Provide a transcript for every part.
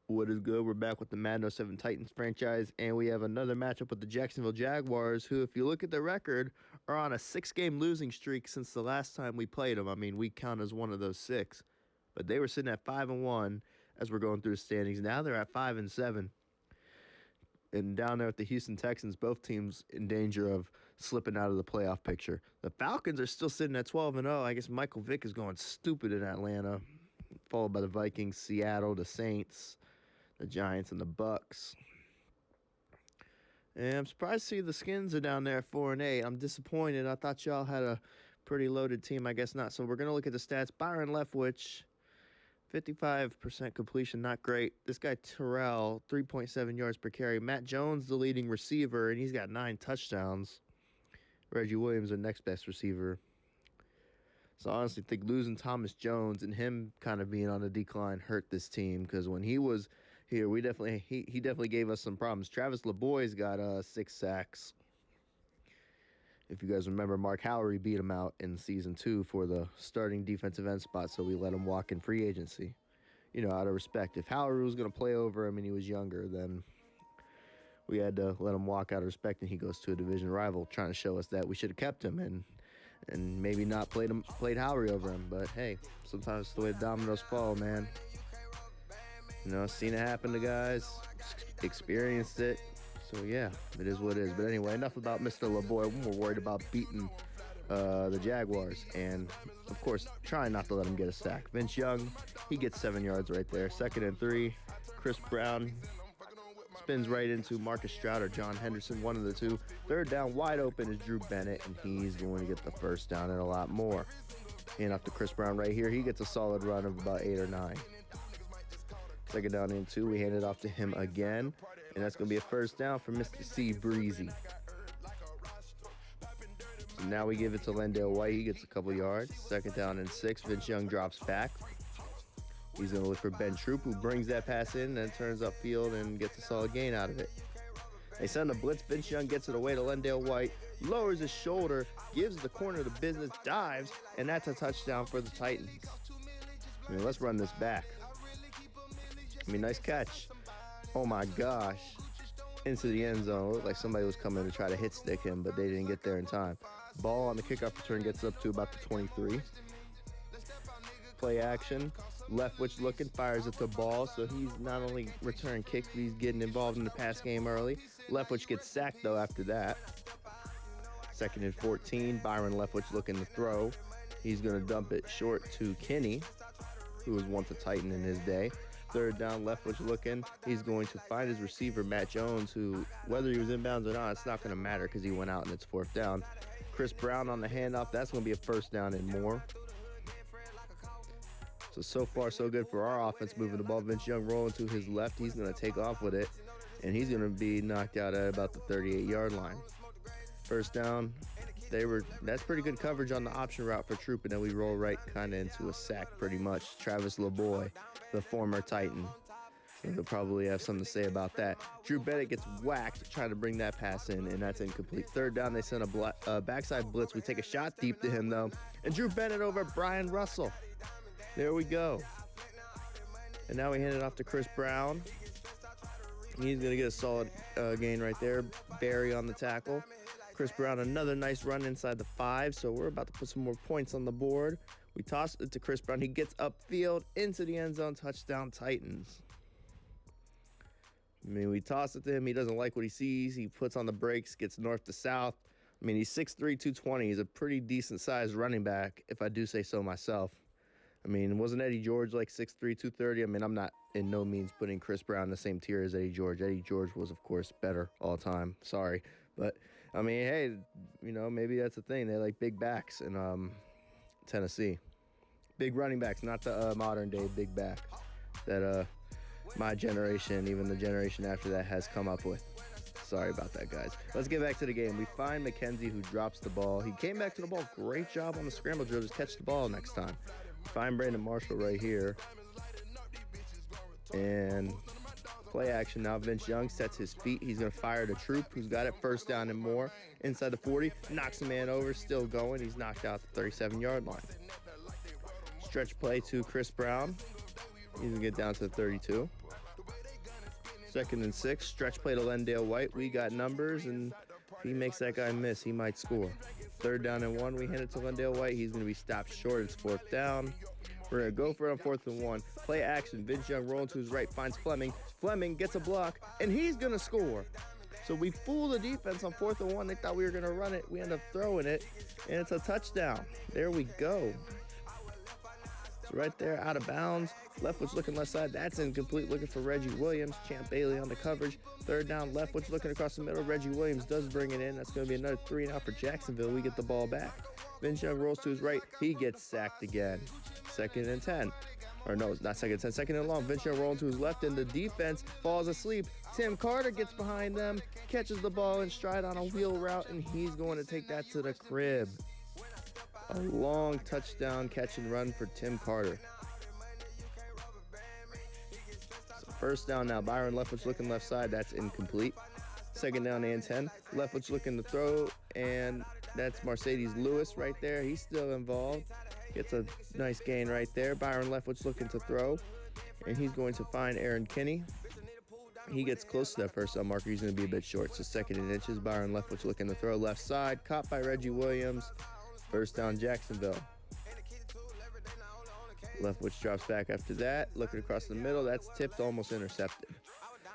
What is good? We're back with the Madden 07 Titans franchise, and we have another matchup with the Jacksonville Jaguars, who, if you look at the record, are on a 6-game losing streak since the last time we played them. I mean, we count as one of those 6. But they were sitting at 5-1 as we're going through the standings. Now they're at 5-7. And down there at the Houston Texans, both teams in danger of slipping out of the playoff picture. The Falcons are still sitting at 12-0. I guess Michael Vick is going stupid in Atlanta, followed by the Vikings, Seattle, the Saints, the Giants, and the Bucks. And I'm surprised to see the Skins are down there at 4-8. I'm disappointed. I thought y'all had a pretty loaded team. I guess not. So we're going to look at the stats. Byron Leftwich, 55% completion, not great. This guy Terrell, 3.7 yards per carry. Matt Jones, the leading receiver, and he's got 9 touchdowns. Reggie Williams, the next best receiver. So I honestly think losing Thomas Jones and him kind of being on a decline hurt this team, because when he was here, he definitely gave us some problems. Travis LeBoy's got 6 sacks. If you guys remember, Mark Howry beat him out in Season 2 for the starting defensive end spot, so we let him walk in free agency. You know, out of respect. If Howry was going to play over him and he was younger, then we had to let him walk out of respect, and he goes to a division rival, trying to show us that we should have kept him and maybe not played Howry over him. But hey, sometimes it's the way the dominoes fall, man. You know, seen it happen to guys, experienced it. So yeah, it is what it is. But anyway, enough about Mr. LeBoy. We're more worried about beating the Jaguars, and of course, trying not to let him get a sack. Vince Young, he gets 7 yards right there. 2nd and 3. Chris Brown spins right into Marcus Stroud or John Henderson, one of the two. 3rd down, wide open is Drew Bennett, and he's going to get the 1st down and a lot more. And up to Chris Brown right here. He gets a solid run of about 8 or 9. 2nd down and 2. We hand it off to him again, and that's going to be a 1st down for Mr. C. Breezy. So now we give it to Lendale White. He gets a couple yards. 2nd down and 6. Vince Young drops back. He's going to look for Ben Troop, who brings that pass in and turns upfield and gets a solid gain out of it. They send a blitz. Vince Young gets it away to Lendale White, lowers his shoulder, gives the corner the business, dives, and that's a touchdown for the Titans. I mean, let's run this back. I mean, nice catch. Oh my gosh. Into the end zone. It looked like somebody was coming to try to hit stick him, but they didn't get there in time. Ball on the kickoff return gets up to about the 23. Play action. Leftwich looking, fires at the ball, so he's not only returning kicks, but he's getting involved in the pass game early. Leftwich gets sacked, though, after that. 2nd and 14. Byron Leftwich looking to throw. He's going to dump it short to Kenny, who was once a Titan in his day. 3rd down, Leftwich looking. He's going to find his receiver, Matt Jones, who, whether he was inbounds or not, it's not going to matter because he went out and it's 4th down. Chris Brown on the handoff. That's going to be a 1st down and more. So far, so good for our offense moving the ball. Vince Young rolling to his left. He's going to take off with it, and he's going to be knocked out at about the 38-yard line. 1st down. That's pretty good coverage on the option route for Troop, and then we roll right kind of into a sack pretty much. Travis LeBoy, the former Titan. So he'll probably have something to say about that. Drew Bennett gets whacked trying to bring that pass in, and that's incomplete. 3rd down, they send a backside blitz. We take a shot deep to him, though, and Drew Bennett over Brian Russell. There we go. And now we hand it off to Chris Brown. He's going to get a solid gain right there. Barry on the tackle. Chris Brown, another nice run inside the 5, so we're about to put some more points on the board. We toss it to Chris Brown. He gets upfield into the end zone. Touchdown, Titans. I mean, we toss it to him. He doesn't like what he sees. He puts on the brakes, gets north to south. I mean, he's 6'3", 220. He's a pretty decent-sized running back, if I do say so myself. I mean, wasn't Eddie George like 6'3", 230? I mean, I'm not in no means putting Chris Brown in the same tier as Eddie George. Eddie George was, of course, better all time. Sorry. But, I mean, hey, you know, maybe that's the thing. They like big backs in Tennessee. Big running backs, not the modern-day big back that my generation, even the generation after that, has come up with. Sorry about that, guys. Let's get back to the game. We find McKenzie, who drops the ball. He came back to the ball. Great job on the scramble drill. Just catch the ball next time. Find Brandon Marshall right here. And play action now. Vince Young sets his feet. He's going to fire to Troop, who's got it 1st down and more. Inside the 40. Knocks a man over. Still going. He's knocked out the 37-yard line. Stretch play to Chris Brown. He's going to get down to the 32. 2nd and 6. Stretch play to Lendale White. We got numbers, and if he makes that guy miss, he might score. 3rd down and 1. We hand it to Lendale White. He's going to be stopped short. It's 4th down. We're going to go for it on 4th and 1. Play action. Vince Young rolling to his right, finds Fleming. Fleming gets a block, and he's going to score. So we fooled the defense on 4th and 1. They thought we were going to run it. We end up throwing it, and it's a touchdown. There we go. It's right there, out of bounds. Leftwich looking left side. That's incomplete. Looking for Reggie Williams. Champ Bailey on the coverage. 3rd down, Leftwich looking across the middle. Reggie Williams does bring it in. That's going to be another 3 and out for Jacksonville. We get the ball back. Vince Young rolls to his right. He gets sacked again. 2nd and 10. Or no, it's not 2nd and 10. 2nd and long. Vince Young rolling to his left, and the defense falls asleep. Tim Carter gets behind them, catches the ball in stride on a wheel route, and he's going to take that to the crib. A long touchdown catch and run for Tim Carter. So 1st down now. Byron Leftwich looking left side. That's incomplete. 2nd down and 10. Leftwich looking to throw, and that's Mercedes Lewis right there. He's still involved. Gets a nice gain right there. Byron Leftwich looking to throw, and he's going to find Aaron Kinney. He gets close to that 1st down marker. He's going to be a bit short, so 2nd and inches. Byron Leftwich looking to throw left side. Caught by Reggie Williams. 1st down, Jacksonville. Leftwich drops back after that. Looking across the middle. That's tipped, almost intercepted.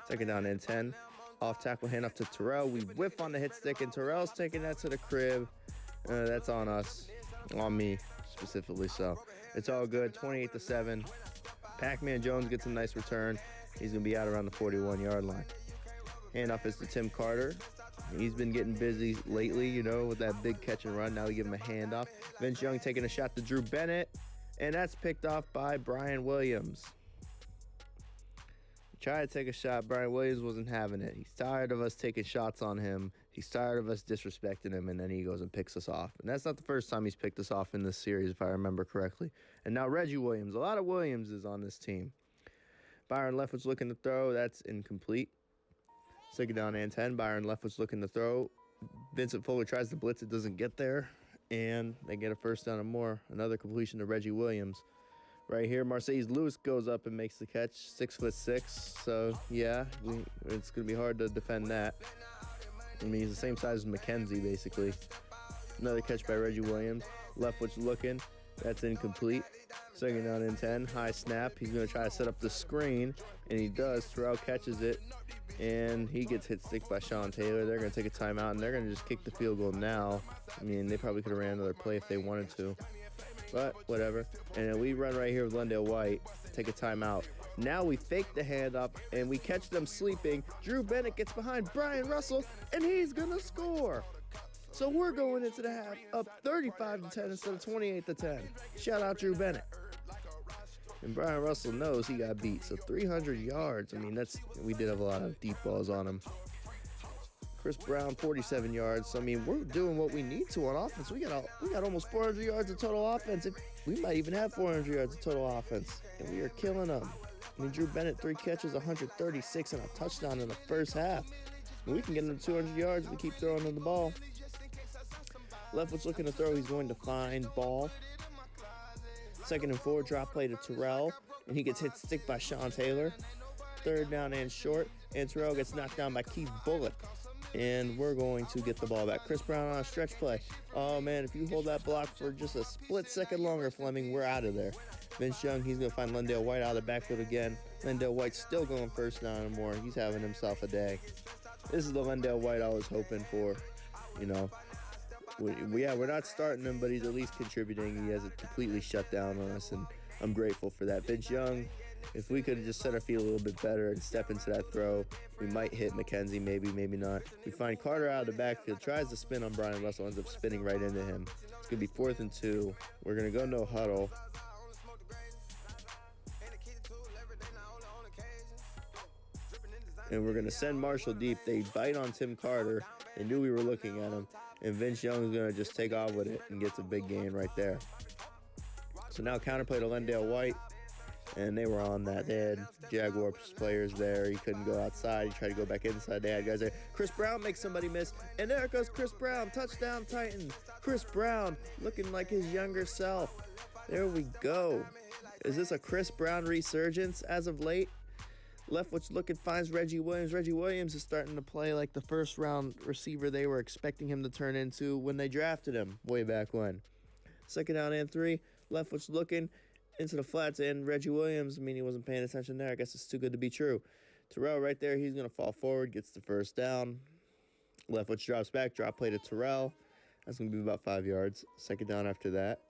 2nd down and 10. Off tackle, hand off to Terrell. We whiff on the hit stick, and Terrell's taking that to the crib. That's on us. On me, specifically. So it's all good. 28-7. Pac-Man Jones gets a nice return. He's going to be out around the 41-yard line. Handoff is to Tim Carter. He's been getting busy lately, you know, with that big catch and run. Now we give him a handoff. Vince Young taking a shot to Drew Bennett, and that's picked off by Brian Williams. Tried to take a shot. Brian Williams wasn't having it. He's tired of us taking shots on him. He's tired of us disrespecting him, and then he goes and picks us off. And that's not the first time he's picked us off in this series, if I remember correctly. And now Reggie Williams. A lot of Williamses on this team. Byron Leftwich looking to throw. That's incomplete. 2nd down and 10. Byron Leftwich looking to throw. Vincent Fuller tries to blitz. It doesn't get there. And they get a 1st down and more. Another completion to Reggie Williams. Right here, Mercedes Lewis goes up and makes the catch. 6'6". So, yeah, it's going to be hard to defend that. I mean, he's the same size as McKenzie, basically. Another catch by Reggie Williams. Leftwich looking. That's incomplete. 2nd down and 10. High snap. He's going to try to set up the screen, and he does. Terrell catches it, and he gets hit stick by Sean Taylor. They're going to take a timeout, and they're going to just kick the field goal now. I mean, they probably could have ran another play if they wanted to, but whatever. And then we run right here with Lendale White, take a timeout. Now we fake the handoff, and we catch them sleeping. Drew Bennett gets behind Brian Russell, and he's going to score. So we're going into the half up 35-10 instead of 28-10. Shout out Drew Bennett. And Brian Russell knows he got beat. So 300 yards. I mean, we did have a lot of deep balls on him. Chris Brown, 47 yards. So, I mean, we're doing what we need to on offense. We got almost 400 yards of total offense. We might even have 400 yards of total offense. And we are killing them. I mean, Drew Bennett, 3 catches, 136, and a touchdown in the 1st half. And we can get them 200 yards if we keep throwing them the ball. Leftwich looking to throw. He's going to find ball. 2nd and 4, drop play to Terrell, and he gets hit stick by Sean Taylor. 3rd down and short, and Terrell gets knocked down by Keith Bullock. And we're going to get the ball back. Chris Brown on a stretch play. Oh, man, if you hold that block for just a split second longer, Fleming, we're out of there. Vince Young, he's going to find Lendale White out of the backfield again. Lendale White's still going 1st down and more. He's having himself a day. This is the Lendale White I was hoping for, you know. We're not starting him, but he's at least contributing. He hasn't completely shut down on us, and I'm grateful for that. Vince Young, if we could have just set our feet a little bit better and step into that throw, we might hit McKenzie, maybe not. We find Carter out of the backfield, tries to spin on Brian Russell, ends up spinning right into him. It's going to be 4th and 2. We're going to go no huddle. And we're going to send Marshall deep. They bite on Tim Carter. They knew we were looking at him. And Vince Young's going to just take off with it and gets a big gain right there. So now counterplay to Lendale White. And they were on that. They had Jaguars players there. He couldn't go outside. He tried to go back inside. They had guys there. Chris Brown makes somebody miss. And there goes Chris Brown. Touchdown Titans. Chris Brown looking like his younger self. There we go. Is this a Chris Brown resurgence as of late? Leftwich looking, finds Reggie Williams. Reggie Williams is starting to play like the first round receiver they were expecting him to turn into when they drafted him way back when. Second down and 3. Leftwich looking into the flats, and Reggie Williams, I mean, he wasn't paying attention there. I guess it's too good to be true. Terrell right there, he's going to fall forward, gets the first down. Leftwich drops back, drop play to Terrell. That's going to be about 5 yards. Second down after that.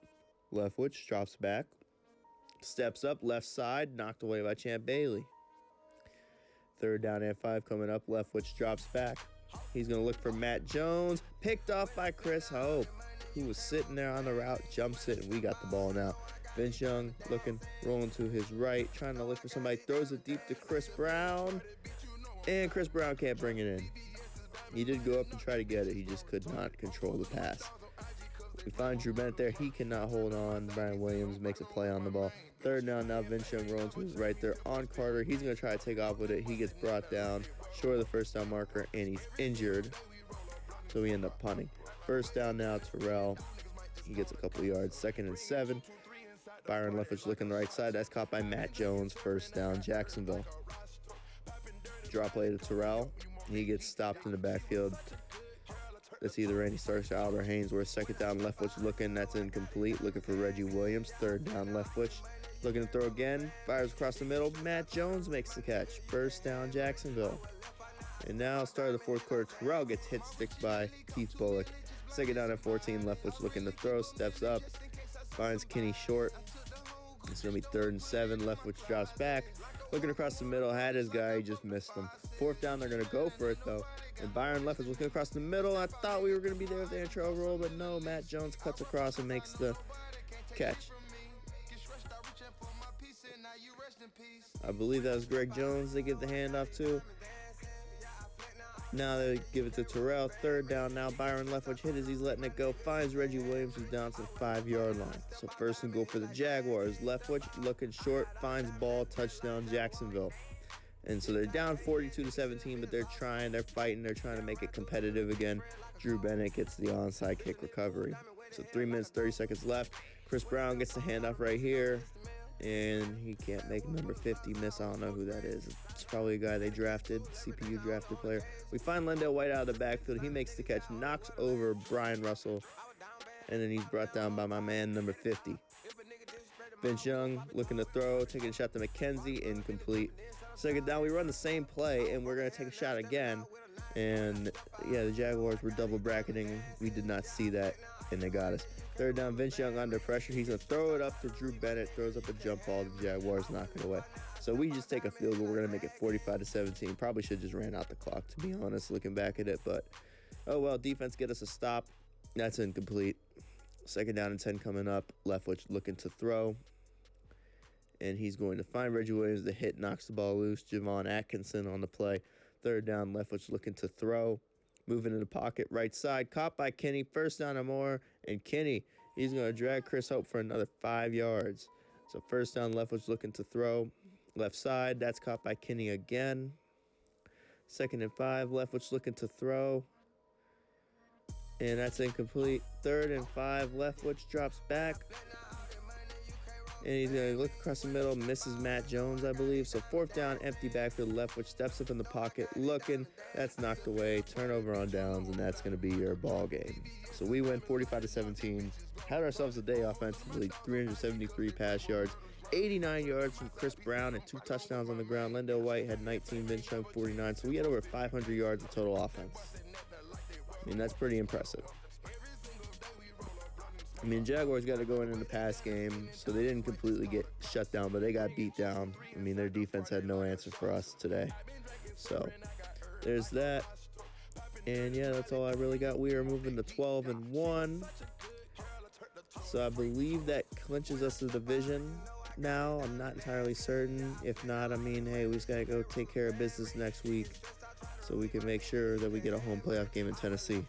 Leftwich drops back, steps up, left side, knocked away by Champ Bailey. Third down and 5 coming up. Leftwich drops back. He's going to look for Matt Jones. Picked off by Chris Hope, who was sitting there on the route, jumps it, and we got the ball now. Vince Young looking, rolling to his right, trying to look for somebody, throws it deep to Chris Brown, and Chris Brown can't bring it in. He did go up and try to get it. He just could not control the pass. We find Drew Bennett there. He cannot hold on. Brian Williams makes a play on the ball. Third down now. Vince Young rolling to his right there on Carter. He's going to try to take off with it. He gets brought down short of the first down marker, and he's injured. So we end up punting. First down now, Terrell. He gets a couple of yards. Second and 7. Byron Leftwich looking the right side. That's caught by Matt Jones. First down, Jacksonville. Drop play to Terrell. He gets stopped in the backfield. That's either Randy Starks or Albert Haynesworth. Second down, Leftwich looking. That's incomplete. Looking for Reggie Williams. Third down, Leftwich. Looking to throw again. Fires across the middle. Matt Jones makes the catch. First down, Jacksonville. And now, start of the fourth quarter, Terrell gets hit sticks by Keith Bullock. Second down at 14. Leftwich looking to throw. Steps up. Finds Kenny short. It's going to be third and 7. Leftwich drops back. Looking across the middle. Had his guy. He just missed him. Fourth down. They're going to go for it, though. And Byron Leftwich looking across the middle. I thought we were going to be there with the intro roll, but no. Matt Jones cuts across and makes the catch. I believe that was Greg Jones they give the handoff to. Now they give it to Terrell. Third down now. Byron Leftwich hit as he's letting it go. Finds Reggie Williams, who's down to the 5-yard line. So first and goal for the Jaguars. Leftwich looking short. Finds ball. Touchdown, Jacksonville. And so they're down 42-17, but they're trying. They're fighting. They're trying to make it competitive again. Drew Bennett gets the onside kick recovery. So 3 minutes, 30 seconds left. Chris Brown gets the handoff right here. And he can't make number 50 miss. I don't know who that is. It's probably a guy they drafted, CPU drafted player. We find Lendale White out of the backfield. He makes the catch, knocks over Brian Russell, and then he's brought down by my man, number 50. Vince Young looking to throw, taking a shot to McKenzie, incomplete. Second down, we run the same play, and we're going to take a shot again. And, yeah, the Jaguars were double bracketing. We did not see that, and they got us. Third down, Vince Young under pressure. He's going to throw it up to Drew Bennett. Throws up a jump ball. The Jaguars knock it away. So we just take a field goal. We're going to make it 45-17. Probably should just ran out the clock, to be honest, looking back at it. But, oh, well, defense get us a stop. That's incomplete. Second down and 10 coming up. Leftwich looking to throw. And he's going to find Reggie Williams. The hit knocks the ball loose. Javon Atkinson on the play. Third down, Leftwich looking to throw. Moving in the pocket, right side. Caught by Kenny. First down and more. And Kenny, he's going to drag Chris Hope for another 5 yards. So first down, Leftwich looking to throw. Left side. That's caught by Kenny again. Second and 5. Leftwich looking to throw. And that's incomplete. Third and 5. Leftwich drops back. And he's going to look across the middle, misses Matt Jones, I believe. So fourth down, empty backfield, Leftwich steps up in the pocket, looking. That's knocked away. Turnover on downs, and that's going to be your ball game. So we win 45-17. Had ourselves a day offensively, 373 pass yards, 89 yards from Chris Brown, and 2 touchdowns on the ground. Lendale White had 19, Vince Young 49. So we had over 500 yards of total offense. I mean, that's pretty impressive. I mean, Jaguars got to go in the pass game, so they didn't completely get shut down, but they got beat down. I mean, their defense had no answer for us today. So there's that. And, yeah, that's all I really got. We are moving to 12-1. So I believe that clinches us the division now. I'm not entirely certain. If not, I mean, hey, we just got to go take care of business next week so we can make sure that we get a home playoff game in Tennessee.